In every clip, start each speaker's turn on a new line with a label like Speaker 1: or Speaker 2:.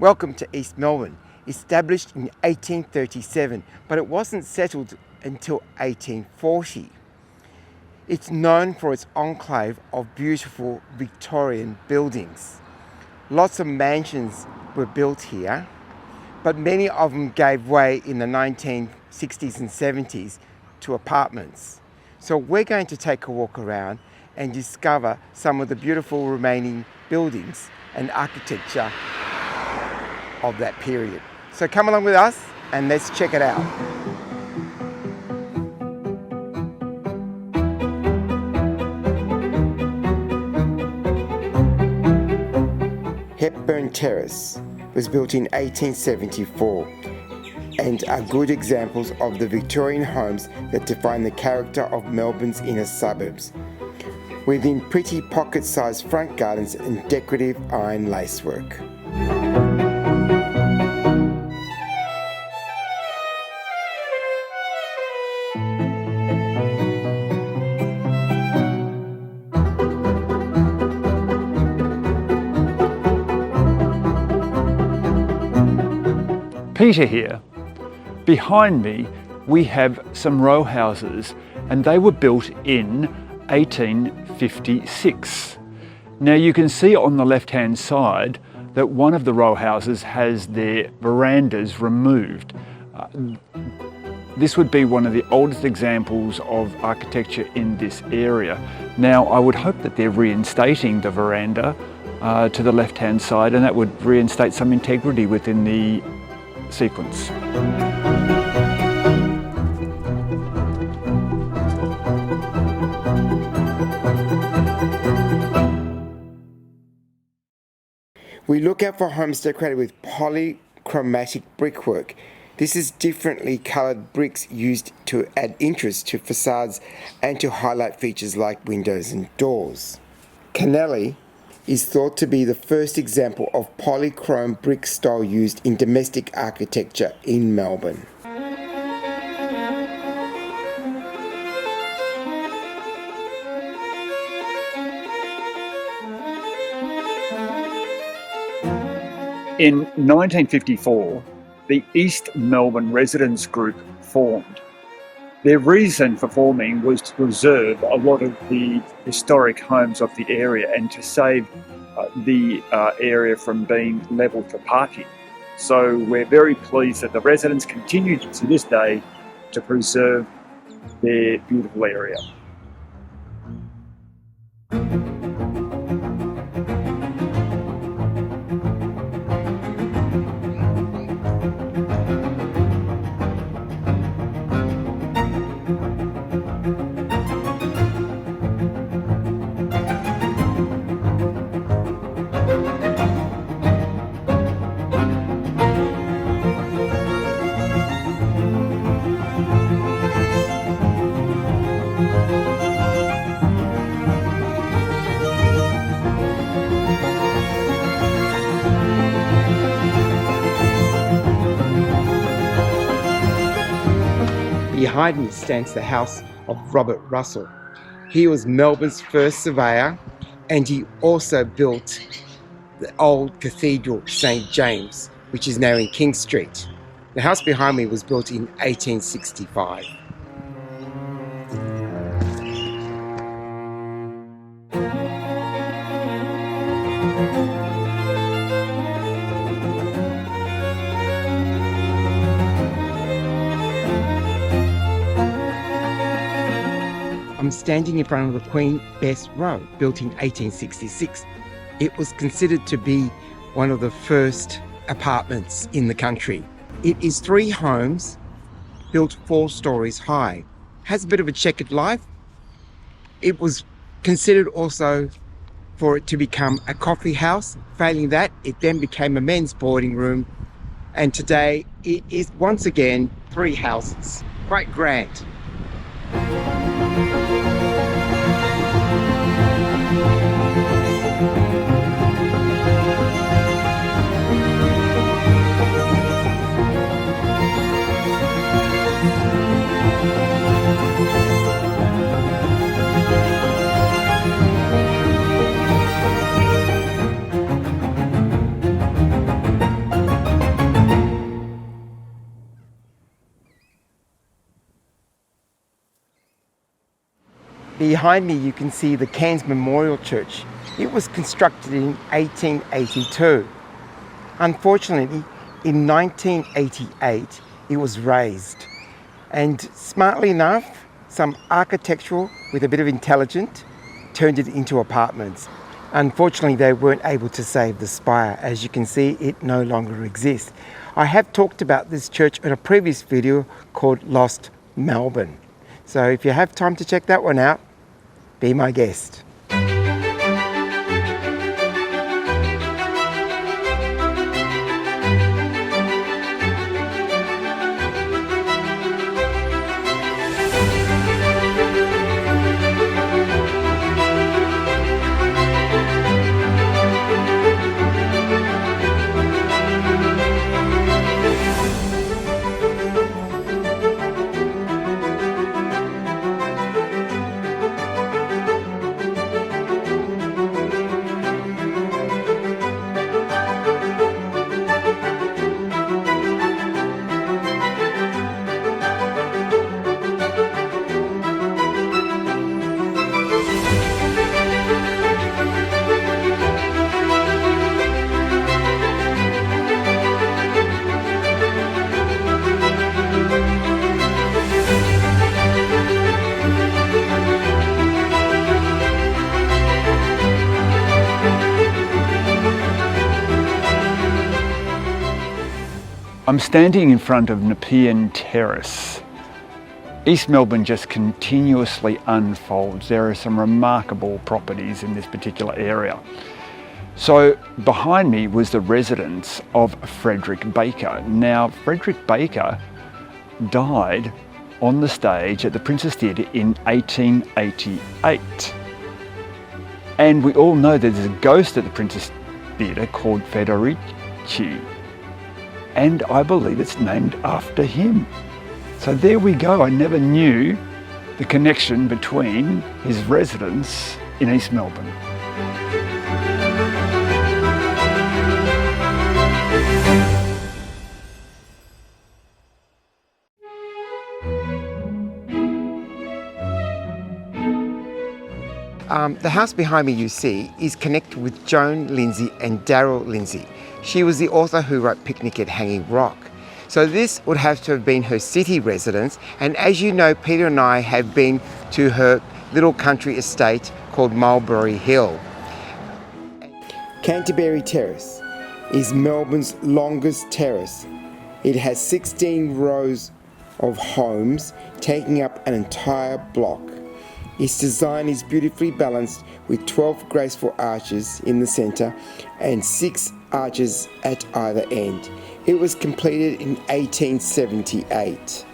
Speaker 1: Welcome to East Melbourne, established in 1837, but it wasn't settled until 1840. It's known for its enclave of beautiful Victorian buildings. Lots of mansions were built here, but many of them gave way in the 1960s and 70s to apartments. So we're going to take a walk around and discover some of the beautiful remaining buildings and architecture of that period. So come along with us and let's check it out. Hepburn Terrace was built in 1874 and are good examples of the Victorian homes that define the character of Melbourne's inner suburbs, within pretty pocket-sized front gardens and decorative iron lacework.
Speaker 2: Peter here. Behind me we have some row houses, and they were built in 1856. Now you can see on the left hand side that one of the row houses has their verandahs removed. This would be one of the oldest examples of architecture in this area. Now I would hope that they're reinstating the veranda to the left hand side, and that would reinstate some integrity within the sequence.
Speaker 1: We look out for homes decorated with polychromatic brickwork. This is differently coloured bricks used to add interest to facades and to highlight features like windows and doors. Canelli is thought to be the first example of polychrome brick style used in domestic architecture in Melbourne.
Speaker 2: In 1954, the East Melbourne Residents Group formed. Their reason for forming was to preserve a lot of the historic homes of the area and to save the area from being levelled for parking. So we're very pleased that the residents continue to this day to preserve their beautiful area.
Speaker 1: Behind me stands the house of Robert Russell. He was Melbourne's first surveyor, and he also built the old Cathedral St. James, which is now in King Street. The house behind me was built in 1865. I'm standing in front of the Queen Bess Row, built in 1866. It was considered to be one of the first apartments in the country. It is 3 homes built 4 stories high. Has a bit of a checkered life. It was considered also for it to become a coffee house. Failing that, it then became a men's boarding room. And today it is once again 3 houses. Quite grand. Behind me you can see the Cairns Memorial Church. It was constructed in 1882. Unfortunately, in 1988 it was razed, and smartly enough, some architectural with a bit of intelligence turned it into apartments. Unfortunately, they weren't able to save the spire. As you can see, it no longer exists. I have talked about this church in a previous video called Lost Melbourne. So if you have time to check that one out, be my guest.
Speaker 2: I'm standing in front of Nepean Terrace. East Melbourne just continuously unfolds. There are some remarkable properties in this particular area. So behind me was the residence of Frederick Baker. Now, Frederick Baker died on the stage at the Princess Theatre in 1888. And we all know that there's a ghost at the Princess Theatre called Federici. And I believe it's named after him. So there we go. I never knew the connection between his residence in East Melbourne.
Speaker 1: The house behind me you see is connected with Joan Lindsay and Daryl Lindsay. She was the author who wrote Picnic at Hanging Rock. So this would have to have been her city residence, and as you know, Peter and I have been to her little country estate called Mulberry Hill. Canterbury Terrace is Melbourne's longest terrace. It has 16 rows of homes taking up an entire block. Its design is beautifully balanced with 12 graceful arches in the centre and 6 arches at either end. It was completed in 1878.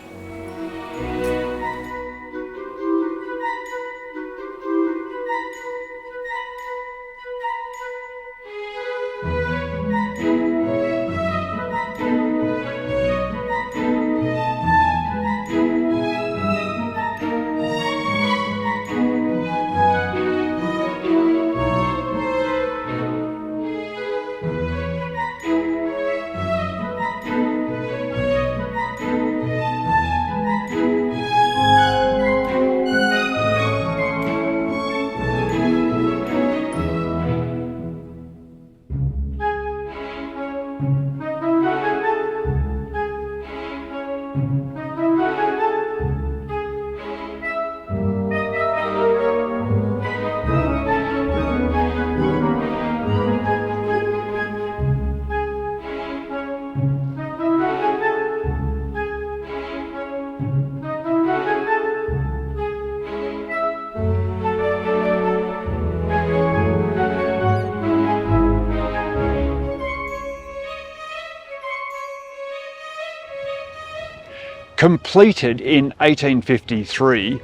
Speaker 2: Completed in 1853,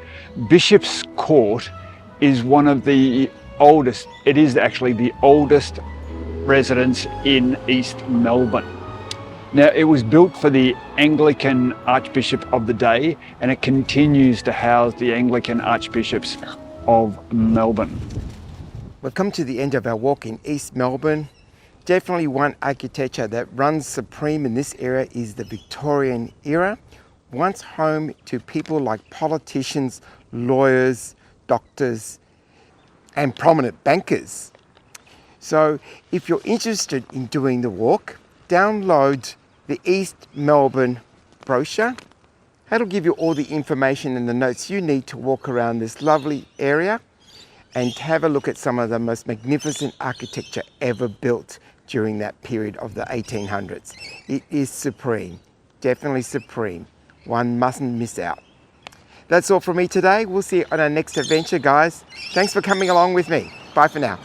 Speaker 2: Bishop's Court is one of the oldest, it is actually the oldest residence in East Melbourne. Now, it was built for the Anglican Archbishop of the day, and it continues to house the Anglican Archbishops of Melbourne.
Speaker 1: We've come to the end of our walk in East Melbourne. Definitely one architecture that runs supreme in this area is the Victorian era. Once home to people like politicians, lawyers, doctors, and prominent bankers. So if you're interested in doing the walk, download the East Melbourne brochure. That'll give you all the information and the notes you need to walk around this lovely area and have a look at some of the most magnificent architecture ever built during that period of the 1800s. It is supreme, definitely supreme. One mustn't miss out. That's all from me today. We'll see you on our next adventure, guys. Thanks for coming along with me. Bye for now.